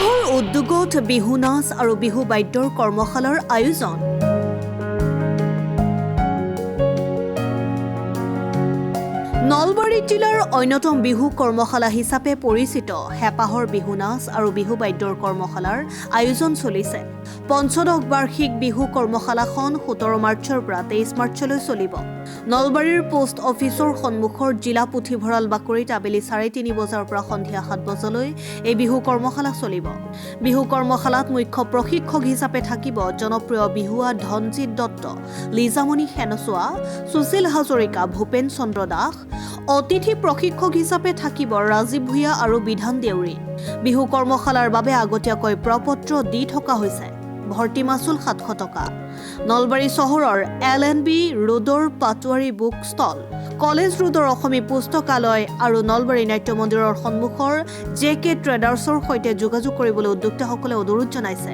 মানুহৰ উদ্যোগত বিহু নাচ আৰু বিহু বাদ্যৰ কৰ্মশালাৰ আয়োজন। নলবাৰী জিলাৰ অন্যতম বিহু কৰ্মশালা হিচাপে পৰিচিত হেপাহৰ বিহু নাচ আৰু বিহু বাদ্যৰ কৰ্মশালাৰ আয়োজন চলিছে। পঞ্চদশ বাৰ্ষিক বিহু কৰ্মশালাখন 17 মাৰ্চৰ পৰা 23 মাৰ্চলৈ চলিব। নলবাৰীৰ পোষ্ট অফিচৰ সন্মুখৰ জিলা পুথিভঁৰাল বাকৰিত আবেলি 3:30 বজাৰ পৰা সন্ধিয়া 7 বজালৈ এই বিহু কৰ্মশালা চলিব। বিহু কৰ্মশালাত মুখ্য প্ৰশিক্ষক হিচাপে থাকিব জনপ্ৰিয় বিহুৱা ধনজিৎ দত্ত, লিজামণি সেনচোৱা, সুশীল হাজৰিকা, ভূপেন চন্দ্ৰ দাস। অতিথি প্ৰশিক্ষক হিচাপে থাকিব ৰাজীৱ ভূঞা আৰু বিধান দেউৰী। বিহু কৰ্মশালাৰ বাবে আগতীয়াকৈ প্ৰপত্ৰ দি থকা হৈছে। ভৰ্তি মাচুল 700 টকা। নলবাৰী চহৰৰ LNB ৰোডৰ পাটোৱাৰী বুক ষ্টল, কলেজ ৰোডৰ অসমী পুস্তকালয় আৰু নলবাৰী নাট্য মন্দিৰৰ সন্মুখৰ JK ট্ৰেডাৰ্ছৰ সৈতে যোগাযোগ কৰিবলৈ উদ্যোক্তাসকলে অনুৰোধ জনাইছে।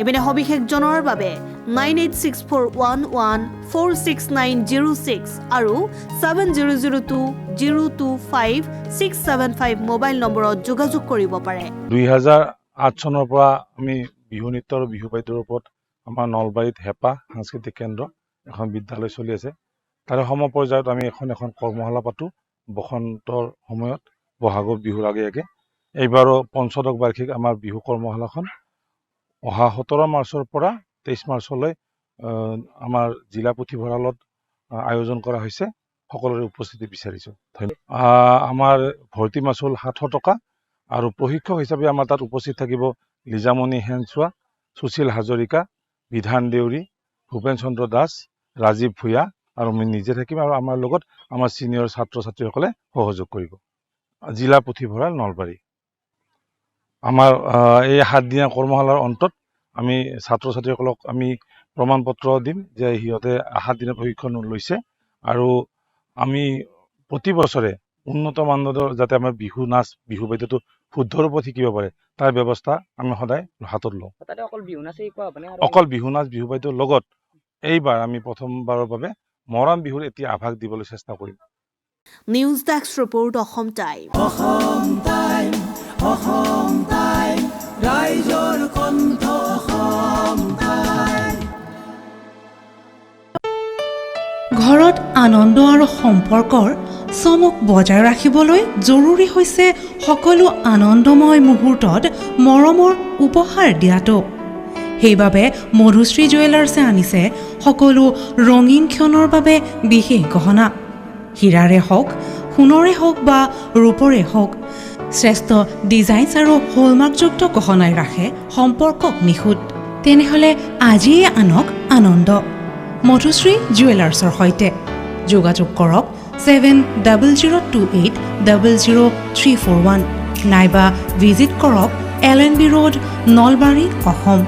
ইপিনে সবিশেষ জনোৱাৰ বাবে 9864114696 আৰু 7002025675 মোবাইল নম্বৰত যোগাযোগ কৰিব পাৰে। 2008 চনৰ পৰা আমি বিহু নৃত্য আৰু বিহু বাদ্যৰ ওপৰত আমাৰ নলবাৰীত হেপা সাংস্কৃতিক কেন্দ্ৰ এখন বিদ্যালয় চলি আছে। তাৰে সমপৰ্যায়ত আমি এখন কৰ্মশালা পাতো বসন্তৰ সময়ত, বহাগৰ বিহুৰ আগে আগে। এইবাৰো পঞ্চদশ বাৰ্ষিক আমাৰ বিহু কৰ্মশালাখন অহা 17 মাৰ্চৰ পৰা 23 মাৰ্চলৈ আমাৰ জিলা পুথিভঁৰালত আয়োজন কৰা হৈছে। সকলোৰে উপস্থিতি বিচাৰিছো। আমাৰ ভৰ্তি মাচুল 700 টকা আৰু প্ৰশিক্ষক হিচাপে আমাৰ তাত উপস্থিত থাকিব লিজামণি সেনচোৱা, সুশীল হাজৰিকা, বিধান দেউৰী, ভূপেন চন্দ্ৰ দাস, ৰাজীৱ ভূঞা আৰু মই নিজে থাকিম আৰু আমাৰ লগত আমাৰ ছিনিয়ৰ ছাত্ৰ ছাত্ৰীসকলে সহযোগ কৰিব। জিলা পুথিভঁৰাল নলবাৰী। আমাৰ এই 7 দিনীয়া কৰ্মশালাৰ অন্তত আমি ছাত্ৰ ছাত্ৰীসকলক আমি প্ৰমাণ পত্ৰ দিম যে সিহঁতে 7 দিনৰ প্ৰশিক্ষণ লৈছে আৰু আমি প্ৰতি বছৰে উন্নত মানদণ্ডৰ যাতে আমাৰ বিহু নাচ বিহু বাদ্যটো শুদ্ধ ৰূপত শিকিব পাৰে তাৰ ব্যৱস্থা আমি সদায় হাতত লওঁ। অকল বিহু নাচ বিহু বাদ্যৰ লগত এইবাৰ আমি প্ৰথমবাৰৰ বাবে মৰাণ বিহুৰ এতিয়া আভাস দিবলৈ চেষ্টা কৰিম। News desk report, Assam time. ৰাইজৰ কণ্ঠ অসম টাইম। ঘৰত আনন্দ আৰু সম্পৰ্কৰ চমক বজাই ৰাখিবলৈ জৰুৰী হৈছে সকলো আনন্দময় মুহূৰ্তত মৰমৰ উপহাৰ দিয়াটো। সেইবাবে মধুশ্ৰী জুৱেলাৰ্ছে আনিছে সকলো ৰঙীন ক্ষণৰ বাবে বিশেষ গহনা। হীৰাৰে হওক, সোণৰে হওক বা ৰূপৰে হওক, শ্ৰেষ্ঠ ডিজাইনছ আৰু হলমাৰ্কযুক্ত গহনাই ৰাখে সম্পৰ্কক নিখুঁত। তেনেহ'লে আজিয়ে আনক আনন্দ মধুশ্ৰী জুৱেলাৰ্ছৰ সৈতে। যোগাযোগ কৰক 7002800341 নাইবা ভিজিট কৰক LNB ৰোড, নলবাৰী, অসম।